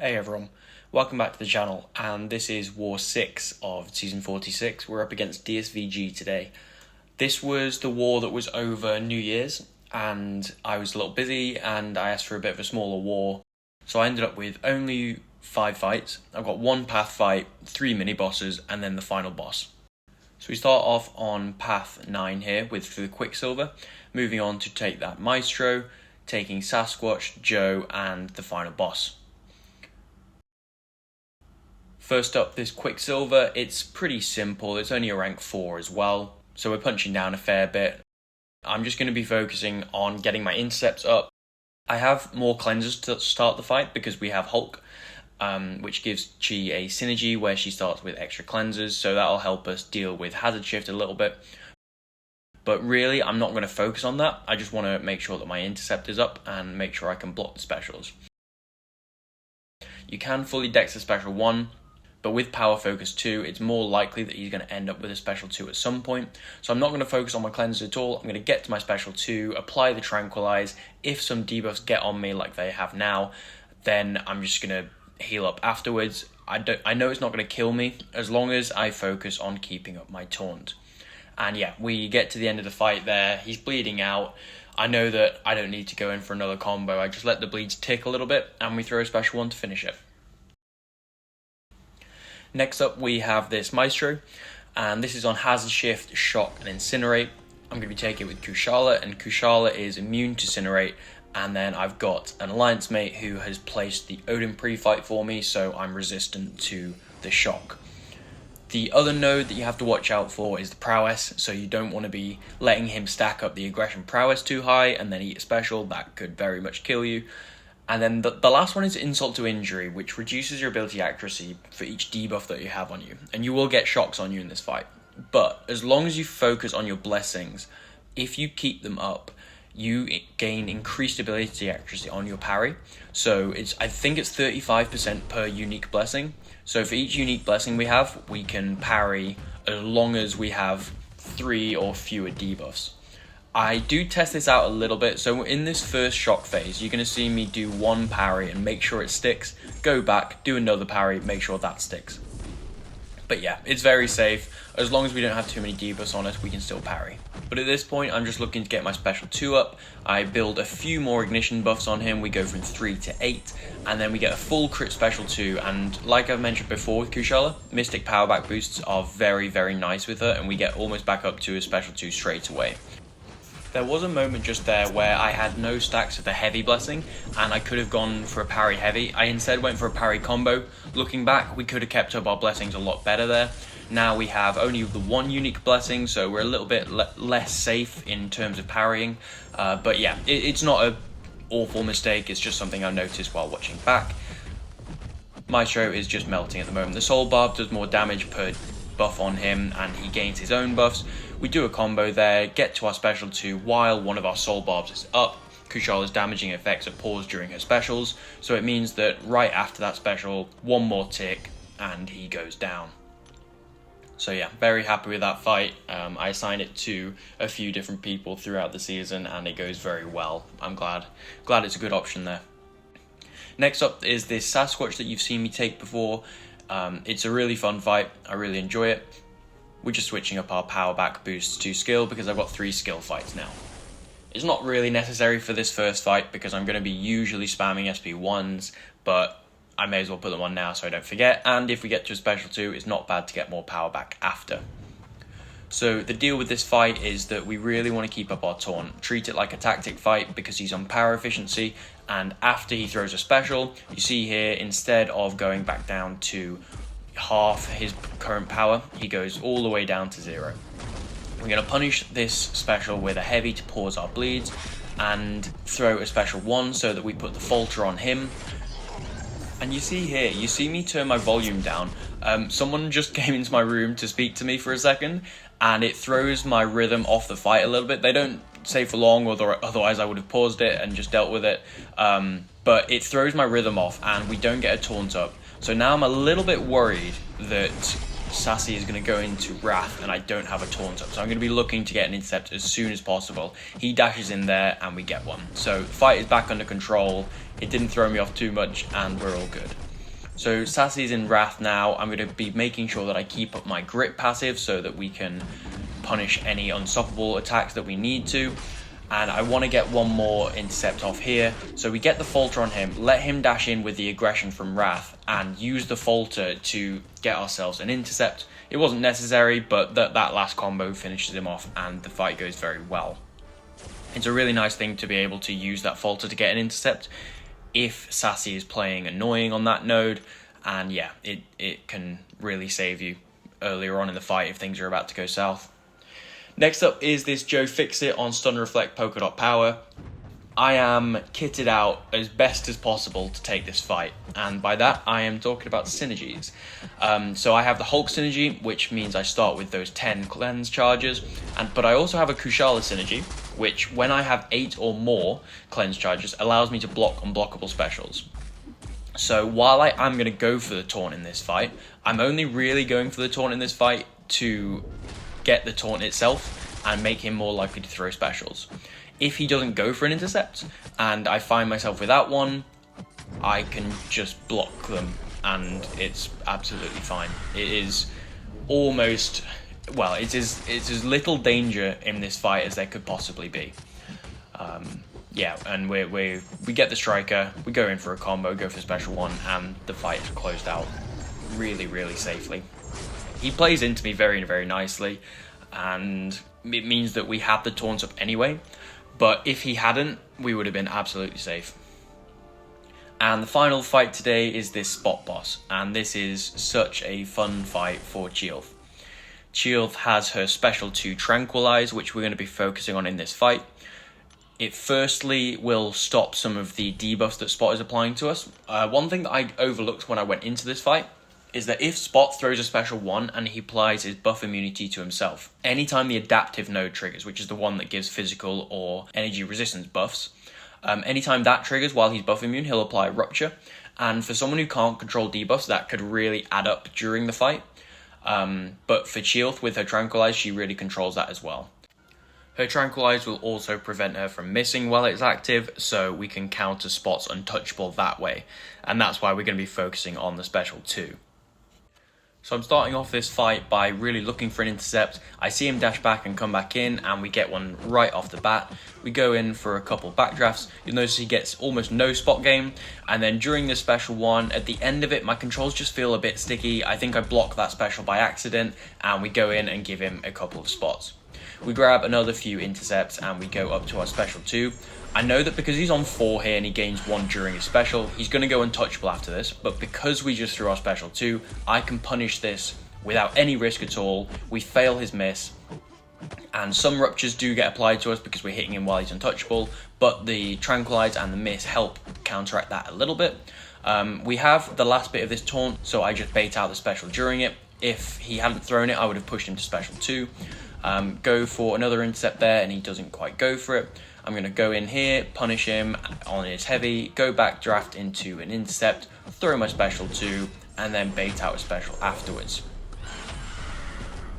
Hey everyone, welcome back to the channel, and this is War 6 of Season 46. We're up against DSVG today. This was the war that was over New Year's, and I was a little busy, and I asked for a bit of a smaller war. So I ended up with only 5 fights. I've got 1 path fight, 3 mini-bosses, and then the final boss. So we start off on path 9 here with the Quicksilver, moving on to take that Maestro, taking Sasquatch, Joe, and the final boss. First up, this Quicksilver, it's pretty simple. It's only a rank 4 as well, so we're punching down a fair bit. I'm just going to be focusing on getting my intercepts up. I have more cleansers to start the fight because we have Hulk, which gives Chi a synergy where she starts with extra cleansers, so that'll help us deal with hazard shift a little bit. But really, I'm not going to focus on that. I just want to make sure that my intercept is up and make sure I can block the specials. You can fully dex a special 1, but with Power Focus 2, it's more likely that he's going to end up with a Special 2 at some point. So I'm not going to focus on my cleanser at all. I'm going to get to my Special 2, apply the Tranquilize. If some debuffs get on me like they have now, then I'm just going to heal up afterwards. I know it's not going to kill me as long as I focus on keeping up my taunt. And yeah, we get to the end of the fight there. He's bleeding out. I know that I don't need to go in for another combo. I just let the bleeds tick a little bit, and we throw a Special 1 to finish it. Next up, we have this Maestro, and this is on Hazard Shift, Shock, and Incinerate. I'm going to be taking it with Kushala, and Kushala is immune to Incinerate, and then I've got an alliance mate who has placed the Odin pre-fight for me, so I'm resistant to the Shock. The other node that you have to watch out for is the Prowess, so you don't want to be letting him stack up the Aggression Prowess too high and then eat a special. That could very much kill you. And then the last one is Insult to Injury, which reduces your ability accuracy for each debuff that you have on you. And you will get shocks on you in this fight. But as long as you focus on your blessings, if you keep them up, you gain increased ability accuracy on your parry. So I think it's 35% per unique blessing. So for each unique blessing we have, we can parry as long as we have 3 or fewer debuffs. I do test this out a little bit, so in this first shock phase, you're going to see me do 1 parry and make sure it sticks, go back, do another parry, make sure that sticks. But yeah, it's very safe. As long as we don't have too many debuffs on us, we can still parry. But at this point, I'm just looking to get my special 2 up. I build a few more ignition buffs on him. We go from 3 to 8, and then we get a full crit special 2. And like I've mentioned before with Kushala, Mystic power back boosts are very, very nice with her, and we get almost back up to a special 2 straight away. There was a moment just there where I had no stacks of the heavy blessing and I could have gone for a parry heavy. I instead went for a parry combo. Looking back, we could have kept up our blessings a lot better there. Now we have only the 1 unique blessing, so we're a little bit less safe in terms of parrying. But yeah, it's not an awful mistake, it's just something I noticed while watching back. Maestro is just melting at the moment. The Soul Barb does more damage per buff on him and he gains his own buffs. We do a combo there, get to our special 2 while one of our Soul Barbs is up. Kushala's damaging effects are paused during her specials, so it means that right after that special, 1 more tick and he goes down. So yeah, very happy with that fight. I assigned it to a few different people throughout the season and it goes very well. I'm glad it's a good option there. Next up is this Sasquatch that you've seen me take before. It's a really fun fight, I really enjoy it. We're just switching up our power back boosts to skill because I've got 3 skill fights now. It's not really necessary for this first fight because I'm going to be usually spamming SP1s, but I may as well put them on now so I don't forget, and if we get to a special 2, it's not bad to get more power back after. So the deal with this fight is that we really want to keep up our taunt, treat it like a tactic fight because he's on power efficiency, and after he throws a special, you see here, instead of going back down to half his current power, he goes all the way down to 0. We're going to punish this special with a heavy to pause our bleeds and throw a special 1 so that we put the Falter on him. And you see here, you see me turn my volume down. Someone just came into my room to speak to me for a second and it throws my rhythm off the fight a little bit. They don't say for long, otherwise I would have paused it and just dealt with it. But it throws my rhythm off and we don't get a taunt up. So now I'm a little bit worried that Sassy is going to go into Wrath and I don't have a taunt up. So I'm going to be looking to get an intercept as soon as possible. He dashes in there and we get one. So the fight is back under control. It didn't throw me off too much and we're all good. So Sassy's in Wrath now. I'm going to be making sure that I keep up my Grip passive so that we can punish any unstoppable attacks that we need to. And I want to get one more intercept off here. So we get the Falter on him, let him dash in with the aggression from Wrath, and use the Falter to get ourselves an intercept. It wasn't necessary, but that last combo finishes him off and the fight goes very well. It's a really nice thing to be able to use that Falter to get an intercept if Sassy is playing annoying on that node. And yeah, it can really save you earlier on in the fight if things are about to go south. Next up is this Joe Fixit on Stun Reflect Polka Dot Power. I am kitted out as best as possible to take this fight, and by that I am talking about synergies. So I have the Hulk synergy, which means I start with those 10 cleanse charges, but I also have a Kushala synergy, which when I have 8 or more cleanse charges allows me to block unblockable specials. So while I am going to go for the taunt in this fight, I'm only really going for the taunt in this fight to get the taunt itself and make him more likely to throw specials. If he doesn't go for an intercept and I find myself without one, I can just block them and it's absolutely fine. It is almost, well, it's as little danger in this fight as there could possibly be. Yeah, and we get the striker, we go in for a combo, go for special one, and the fight is closed out really, really safely. He plays into me very, very nicely, and it means that we have the taunts up anyway, but if he hadn't, we would have been absolutely safe. And the final fight today is this spot boss, and this is such a fun fight for Chee'ilth. Chee'ilth has her special 2 Tranquilize, which we're going to be focusing on in this fight. It firstly will stop some of the debuffs that Spot is applying to us. One thing that I overlooked when I went into this fight is that if Spot throws a special 1 and he applies his buff immunity to himself, anytime the adaptive node triggers, which is the one that gives physical or energy resistance buffs, anytime that triggers while he's buff immune, he'll apply Rupture. And for someone who can't control debuffs, that could really add up during the fight. But for Chee'ilth, with her Tranquilize, she really controls that as well. Her Tranquilize will also prevent her from missing while it's active, so we can counter Spot's untouchable that way. And that's why we're going to be focusing on the special 2. So I'm starting off this fight by really looking for an intercept. I see him dash back and come back in, and we get one right off the bat. We go in for a couple backdrafts. You'll notice he gets almost no spot game, and then during the special one, at the end of it, my controls just feel a bit sticky. I think I blocked that special by accident, and we go in and give him a couple of spots. We grab another few intercepts, and we go up to our special 2. I know that because he's on 4 here and he gains 1 during his special, he's going to go untouchable after this, but because we just threw our special 2, I can punish this without any risk at all. We fail his miss, and some ruptures do get applied to us because we're hitting him while he's untouchable, but the Tranquilize and the miss help counteract that a little bit. We have the last bit of this taunt, so I just bait out the special during it. If he hadn't thrown it, I would have pushed him to special 2. Go for another intercept there, and he doesn't quite go for it. I'm going to go in here, punish him on his heavy, go back draft into an intercept, throw my special 2, and then bait out a special afterwards.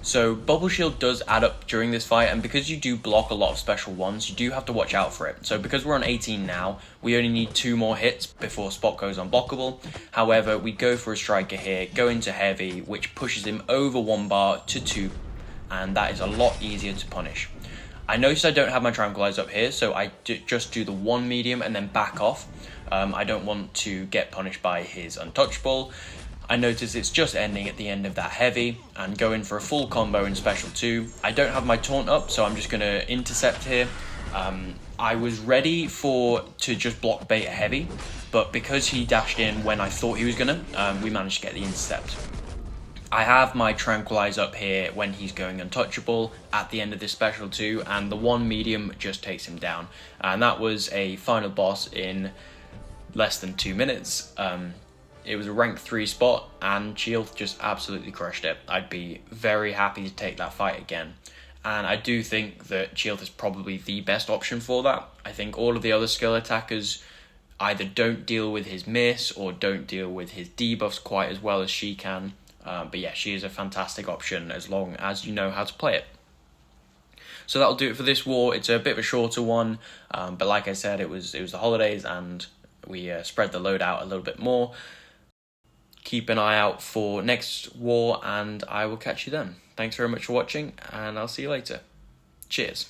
So Bubble Shield does add up during this fight, and because you do block a lot of special 1s, you do have to watch out for it. So because we're on 18 now, we only need 2 more hits before Spot goes unblockable. However, we go for a striker here, go into heavy, which pushes him over 1 bar to 2, and that is a lot easier to punish. I notice I don't have my Tranquilize up here, so I just do the 1 medium and then back off. I don't want to get punished by his untouchable. I notice it's just ending at the end of that heavy and go in for a full combo in special 2. I don't have my taunt up, so I'm just going to intercept here. I was ready to just block bait a heavy, but because he dashed in when I thought he was going to, we managed to get the intercept. I have my Tranquilize up here when he's going untouchable at the end of this special 2, and the 1 medium just takes him down. And that was a final boss in less than 2 minutes. It was a rank 3 spot, and Chee'ilth just absolutely crushed it. I'd be very happy to take that fight again. And I do think that Chee'ilth is probably the best option for that. I think all of the other skill attackers either don't deal with his miss or don't deal with his debuffs quite as well as she can. But yeah, she is a fantastic option as long as you know how to play it. So that'll do it for this war. It's a bit of a shorter one, but like I said, it was the holidays and we spread the load out a little bit more. keep an eye out for next war, and I will catch you then. Thanks very much for watching, and I'll see you later. Cheers.